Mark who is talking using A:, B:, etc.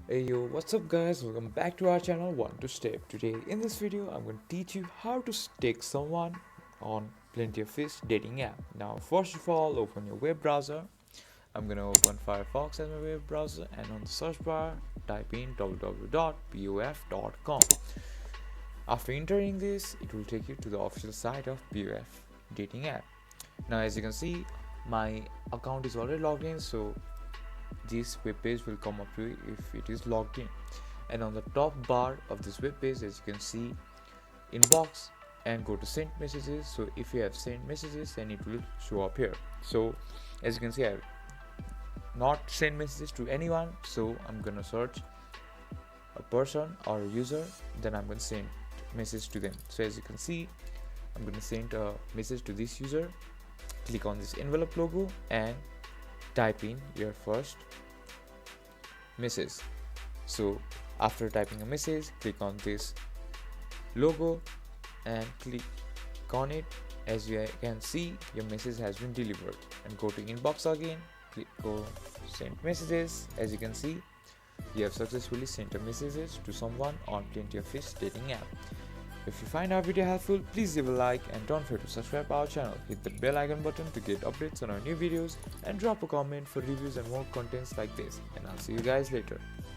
A: Hey yo, what's up guys? Welcome back to our channel One to Step. Today in this video I'm going to teach you how to take someone on Plenty of Fish dating app. Now first of all, open your web browser. I'm going to open Firefox as my web browser, and on the search bar type in www.pof.com. After entering this, it will take you to the official site of POF dating app. Now as you can see, my account is already logged in, so this web page will come up to you if it is logged in. And on the top bar of this web page, as you can see, inbox, and go to send messages. So if you have sent messages, then it will show up here. So as you can see, I have not sent messages to anyone, so I'm gonna search a person or a user, then I'm gonna send message to them. So as you can see, I'm gonna send a message to this user. Click on this envelope logo and type in your first message. So after typing a message, click on this logo and click on it. As you can see, your message has been delivered. And go to inbox again, go send messages. As you can see, you have successfully sent a messages to someone on Plenty of Fish dating app. If you find our video helpful, please leave a like and don't forget to subscribe our channel. Hit the bell icon button to get updates on our new videos and drop a comment for reviews and more contents like this. And I'll see you guys later.